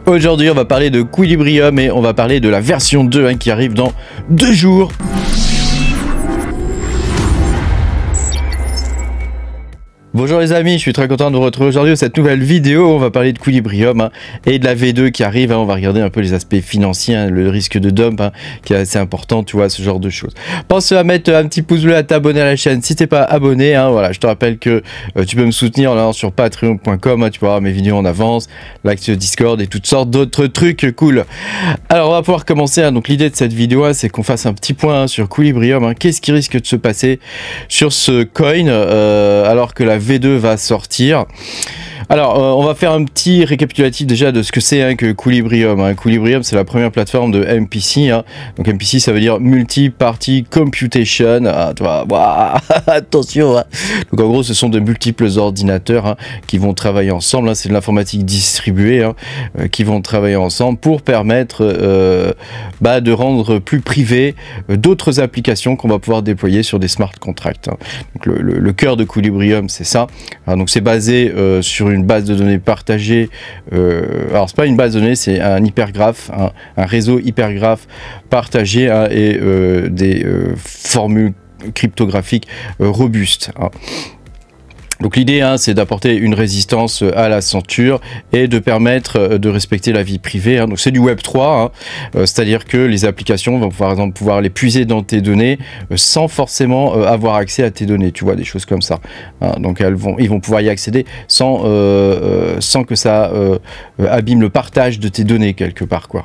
Aujourd'hui, on va parler de Quilibrium et on va parler de la version 2 qui arrive dans 2 jours. Bonjour les amis, je suis très content de vous retrouver aujourd'hui dans cette nouvelle vidéo. On va parler de Quilibrium et de la V2 qui arrive. On va regarder un peu les aspects financiers, le risque de dump qui est assez important, tu vois, ce genre de choses. Pense à mettre un petit pouce bleu, à t'abonner à la chaîne si t'es pas abonné. Voilà, je te rappelle que tu peux me soutenir en allant sur patreon.com. Tu peux avoir mes vidéos en avance, l'accès au Discord et toutes sortes d'autres trucs cool. Alors on va pouvoir commencer. Donc l'idée de cette vidéo, c'est qu'on fasse un petit point sur Quilibrium. Qu'est-ce qui risque de se passer sur ce coin alors que la V2 va sortir. Alors, on va faire un petit récapitulatif déjà de ce que c'est que Quilibrium. Quilibrium, c'est la première plateforme de MPC. Donc MPC, ça veut dire Multi-Party Computation. Tu vois, attention. Donc en gros, ce sont de multiples ordinateurs qui vont travailler ensemble. C'est de l'informatique distribuée qui vont travailler ensemble pour permettre de rendre plus privé d'autres applications qu'on va pouvoir déployer sur des smart contracts. Donc le cœur de Quilibrium, c'est ça. Donc c'est basé sur une base de données partagée. Alors c'est pas une base de données, c'est un hypergraphe, un réseau hypergraphe partagé et des formules cryptographiques robustes. Donc l'idée, c'est d'apporter une résistance à la ceinture et de permettre de respecter la vie privée. Donc c'est du Web 3, c'est-à-dire que les applications vont par exemple pouvoir les puiser dans tes données sans forcément avoir accès à tes données. Tu vois, des choses comme ça. Donc ils vont pouvoir y accéder sans que ça abîme le partage de tes données quelque part, quoi.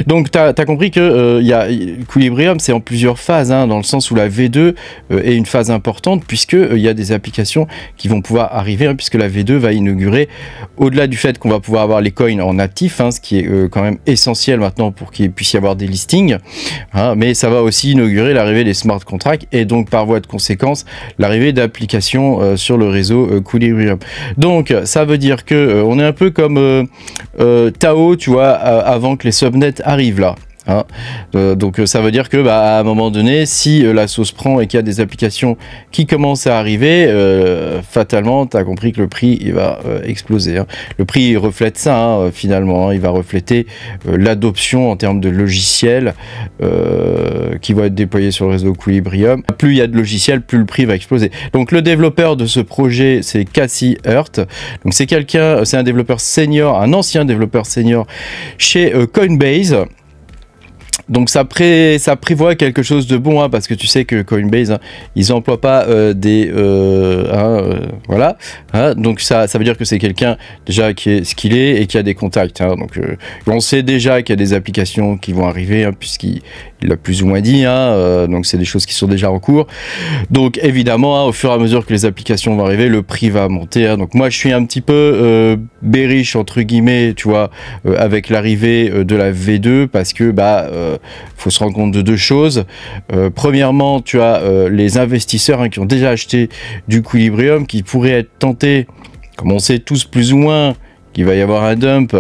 Donc tu as compris que Quilibrium, c'est en plusieurs phases, dans le sens où la V2 est une phase importante puisque il y a des applications qui vont pouvoir arriver, puisque la V2 va inaugurer, au-delà du fait qu'on va pouvoir avoir les coins en natif, ce qui est quand même essentiel maintenant pour qu'il puisse y avoir des listings, mais ça va aussi inaugurer l'arrivée des smart contracts et donc par voie de conséquence l'arrivée d'applications sur le réseau Quilibrium. Donc ça veut dire que on est un peu comme Tao, tu vois, avant que les subnets arrivent là. Donc ça veut dire que à un moment donné, si la sauce prend et qu'il y a des applications qui commencent à arriver, fatalement tu as compris que le prix il va exploser. Le prix il reflète ça finalement, il va refléter l'adoption en termes de logiciels qui vont être déployés sur le réseau Quilibrium. Plus il y a de logiciels, plus le prix va exploser. Donc le développeur de ce projet, c'est Cassie Hurt. Donc c'est un développeur senior, un ancien développeur senior chez Coinbase. Donc ça prévoit quelque chose de bon, parce que tu sais que Coinbase, ils n'emploient pas voilà. Donc ça veut dire que c'est quelqu'un déjà qui est skillé et qui a des contacts. Donc on sait déjà qu'il y a des applications qui vont arriver, puisqu'il l'a plus ou moins dit. Donc c'est des choses qui sont déjà en cours. Donc évidemment, au fur et à mesure que les applications vont arriver, le prix va monter. Donc moi je suis un petit peu bearish entre guillemets, tu vois, avec l'arrivée de la V2, parce que faut se rendre compte de deux choses. Premièrement, tu as les investisseurs qui ont déjà acheté du Quilibrium, qui pourraient être tentés, comme on sait tous plus ou moins qu'il va y avoir un dump,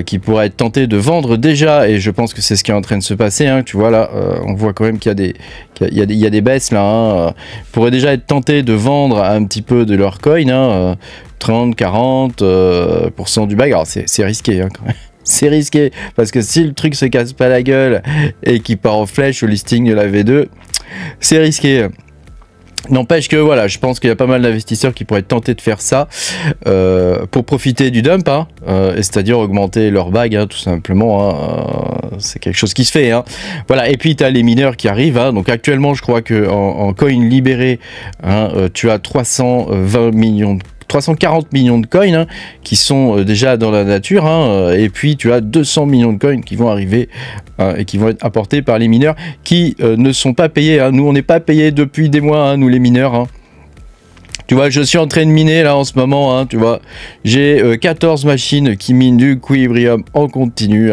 qui pourrait être tenté de vendre déjà, et je pense que c'est ce qui est en train de se passer. Tu vois là, on voit quand même qu'il y a des baisses là. Pourraient déjà être tentés de vendre un petit peu de leur coin, 30-40% du bag. Alors c'est risqué quand même. C'est risqué, parce que si le truc se casse pas la gueule et qu'il part en flèche au listing de la V2, c'est risqué. N'empêche que voilà, je pense qu'il y a pas mal d'investisseurs qui pourraient être tentés de faire ça pour profiter du dump, et c'est-à-dire augmenter leur bag, tout simplement. C'est quelque chose qui se fait. Voilà. Et puis tu as les mineurs qui arrivent. Donc actuellement, je crois que en coin libéré, tu as 340 millions de coins qui sont déjà dans la nature, et puis tu as 200 millions de coins qui vont arriver et qui vont être apportés par les mineurs qui ne sont pas payés. Nous, on n'est pas payés depuis des mois, nous les mineurs. Tu vois, je suis en train de miner là en ce moment, tu vois. J'ai 14 machines qui minent du Quilibrium en continu.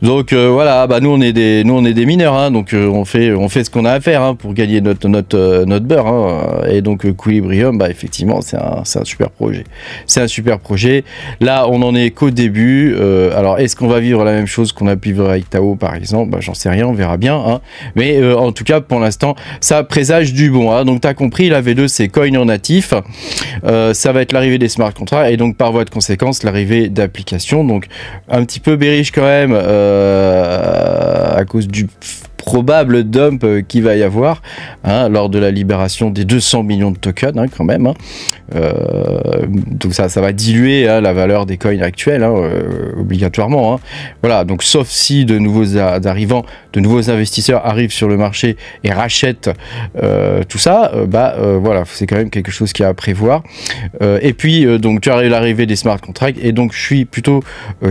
Donc voilà, bah nous on est des mineurs, hein, donc on fait ce qu'on a à faire, hein, pour gagner notre beurre, hein, et donc Equilibrium, bah effectivement c'est un super projet. C'est un super projet. Là on en est qu'au début. Alors est-ce qu'on va vivre la même chose qu'on a pu vivre avec Tao par exemple? Bah j'en sais rien, on verra bien, hein. Mais en tout cas pour l'instant ça présage du bon, hein. Donc tu as compris, la V2 c'est coin en natif, ça va être l'arrivée des smart contracts et donc par voie de conséquence l'arrivée d'applications. Donc un petit peu bearish quand même, à cause du probable dump qu'il va y avoir, hein, lors de la libération des 200 millions de tokens, hein, quand même, hein. Donc ça va diluer, hein, la valeur des coins actuels, hein, obligatoirement, hein. Voilà, donc sauf si de nouveaux arrivants, de nouveaux investisseurs arrivent sur le marché et rachètent tout ça, voilà, c'est quand même quelque chose qu'il y a à prévoir. Et puis donc tu as l'arrivée des smart contracts et donc je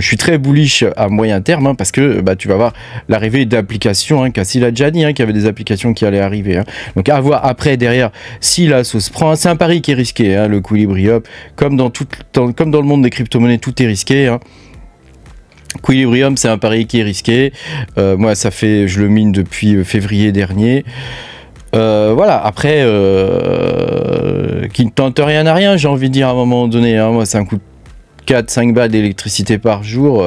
suis très bullish à moyen terme, hein, parce que tu vas voir l'arrivée d'applications, hein, Cassie l'a déjà dit, hein, qu'il y avait des applications qui allaient arriver, hein. Donc à voir après derrière si la sauce prend, hein. C'est un pari qui est risqué, hein, le Equilibrium, comme dans le monde des crypto-monnaies, tout est risqué, hein. Equilibrium c'est un pari qui est risqué, moi je le mine depuis février dernier. Voilà, après qui ne tente rien à rien, j'ai envie de dire à un moment donné, hein. Moi c'est un coup de 4-5 balles d'électricité par jour,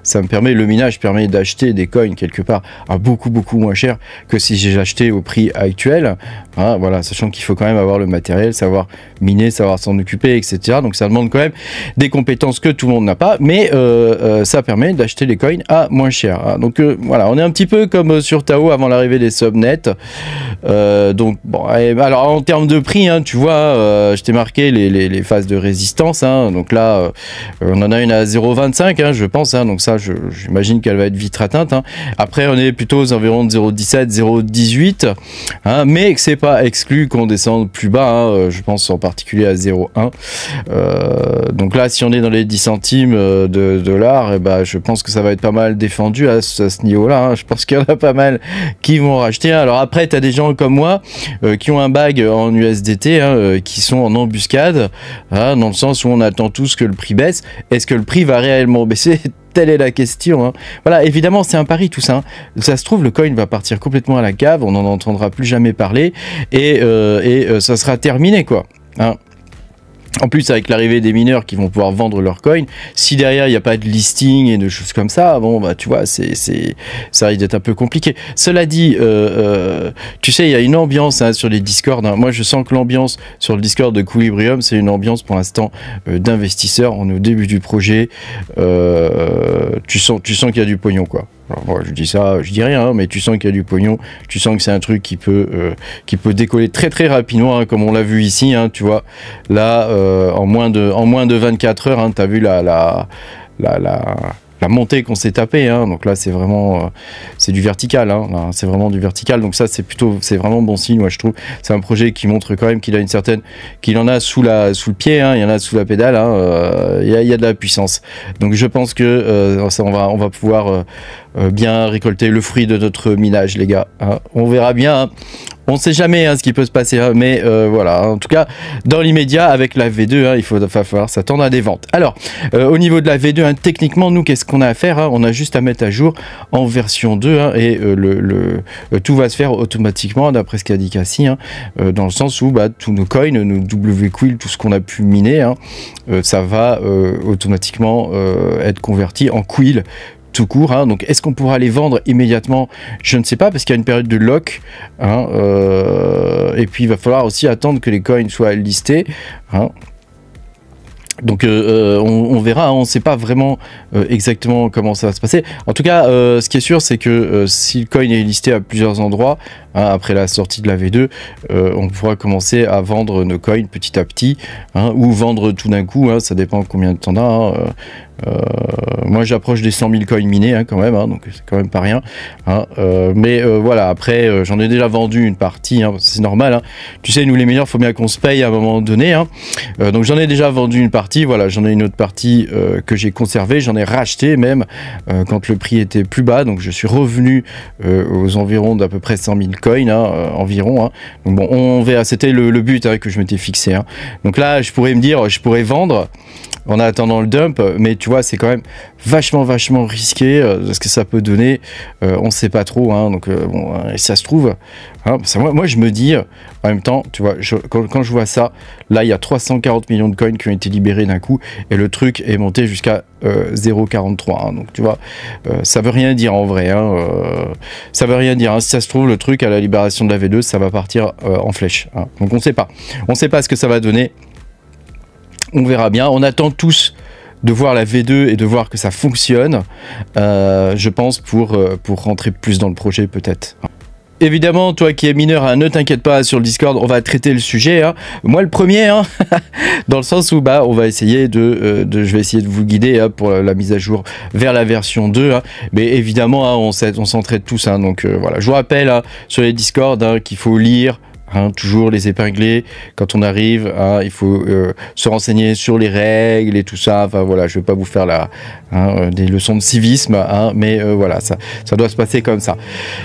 ça me permet, le minage permet d'acheter des coins quelque part à beaucoup moins cher que si j'ai acheté au prix actuel, hein, voilà, sachant qu'il faut quand même avoir le matériel, savoir miner, savoir s'en occuper, etc. Donc ça demande quand même des compétences que tout le monde n'a pas, mais ça permet d'acheter les coins à moins cher, hein. Donc voilà, on est un petit peu comme sur Tao avant l'arrivée des subnets. Donc bon, alors en termes de prix, hein, tu vois, je t'ai marqué les phases de résistance, hein. Donc là on en a une à 0,25, hein, je pense, hein, donc ça j'imagine qu'elle va être vite atteinte, hein. Après on est plutôt aux environs de 0,17, 0,18, hein, mais que c'est pas exclu qu'on descende plus bas, hein, je pense en particulier à 0,1. Donc là si on est dans les 10 centimes de dollars, et je pense que ça va être pas mal défendu à ce niveau-là, hein. Je pense qu'il y en a pas mal qui vont racheter, hein. Alors après tu as des gens comme moi qui ont un bag en USDT, hein, qui sont en embuscade, hein, dans le sens où on attend tous que le prix baisse. Est-ce que le prix va réellement baisser? Telle est la question, hein. Voilà, évidemment c'est un pari tout ça, hein. Ça se trouve le coin va partir complètement à la cave, on n'en entendra plus jamais parler et ça sera terminé, quoi, hein. En plus, avec l'arrivée des mineurs qui vont pouvoir vendre leurs coins, si derrière il n'y a pas de listing et de choses comme ça, bon tu vois, ça risque d'être un peu compliqué. Cela dit, tu sais, il y a une ambiance, hein, sur les Discord, hein. Moi je sens que l'ambiance sur le Discord de Equilibrium, c'est une ambiance pour l'instant d'investisseurs. On est au début du projet, tu sens qu'il y a du pognon, quoi. Alors moi je dis ça, je dis rien, hein, mais tu sens qu'il y a du pognon, tu sens que c'est un truc qui peut décoller très rapidement, hein, comme on l'a vu ici, hein, tu vois, là en moins de 24 heures, hein, tu as vu la montée qu'on s'est tapé, hein. Donc là c'est vraiment c'est du vertical, hein. C'est vraiment du vertical, donc ça c'est vraiment bon signe, moi je trouve. C'est un projet qui montre quand même qu'il a qu'il en a sous le pied, hein. Il y en a sous la pédale, hein. Il y a de la puissance, donc je pense que on va pouvoir bien récolter le fruit de notre minage, les gars, hein. On verra bien, hein. On ne sait jamais, hein, ce qui peut se passer, hein, mais voilà, en tout cas, dans l'immédiat, avec la V2, hein, il va falloir s'attendre à des ventes. Alors, au niveau de la V2, hein, techniquement, nous, qu'est-ce qu'on a à faire, hein? On a juste à mettre à jour en version 2, hein, et tout va se faire automatiquement, d'après ce qu'a dit Cassie, hein, dans le sens où tous nos coins, nos WQuill, tout ce qu'on a pu miner, hein, ça va automatiquement être converti en quill tout court, hein. Donc est-ce qu'on pourra les vendre immédiatement? Je ne sais pas, parce qu'il y a une période de lock, hein, et puis il va falloir aussi attendre que les coins soient listés, hein. Donc on verra, hein, on ne sait pas vraiment exactement comment ça va se passer. En tout cas, ce qui est sûr, c'est que si le coin est listé à plusieurs endroits, hein, après la sortie de la V2, on pourra commencer à vendre nos coins petit à petit, hein, ou vendre tout d'un coup, hein, ça dépend combien de temps on a, hein. Moi j'approche des 100 000 coins minés, hein, quand même, hein, donc c'est quand même pas rien, hein, mais voilà, après j'en ai déjà vendu une partie, hein, c'est normal, hein. Tu sais, nous les meilleurs, faut bien qu'on se paye à un moment donné, hein. Donc j'en ai déjà vendu une partie, voilà, j'en ai une autre partie que j'ai conservée, j'en ai racheté même quand le prix était plus bas, donc je suis revenu aux environs d'à peu près 100 000 coins, hein, environ, hein. Donc bon, on verra, c'était le but, hein, que je m'étais fixé, hein. Donc là je pourrais me dire, je pourrais vendre en attendant le dump, mais tu vois, c'est quand même vachement risqué, ce que ça peut donner, on sait pas trop, hein, donc bon, et ça se trouve, hein, moi je me dis, en même temps, tu vois, quand je vois ça, là il y a 340 millions de coins qui ont été libérés d'un coup, et le truc est monté jusqu'à 0,43, hein, donc tu vois, ça veut rien dire en vrai, hein, ça veut rien dire, hein, si ça se trouve, le truc à la libération de la V2, ça va partir en flèche, hein, donc on sait pas ce que ça va donner, on verra bien, on attend tous de voir la V2 et de voir que ça fonctionne, je pense, pour rentrer plus dans le projet peut-être. Évidemment, toi qui es mineur, hein, ne t'inquiète pas, sur le Discord, on va traiter le sujet. Hein. Moi, le premier, hein, dans le sens où on va essayer je vais essayer de vous guider, hein, pour la mise à jour vers la version 2. Hein. Mais évidemment, hein, on s'entraide tous. Hein, donc voilà, je vous rappelle, hein, sur les Discord, hein, qu'il faut lire. Hein, toujours les épingler quand on arrive, hein, il faut se renseigner sur les règles et tout ça, enfin voilà, je vais pas vous faire des leçons de civisme, hein, mais voilà, ça doit se passer comme ça.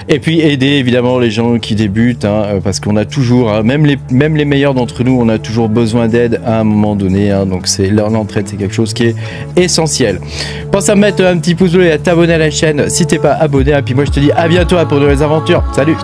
Et puis aider évidemment les gens qui débutent, hein, parce qu'on a toujours, hein, même les meilleurs d'entre nous, on a toujours besoin d'aide à un moment donné, hein, donc l'entraide, c'est quelque chose qui est essentiel. Pense à mettre un petit pouce bleu et à t'abonner à la chaîne si t'es pas abonné, et puis moi je te dis à bientôt pour de nouvelles aventures, salut.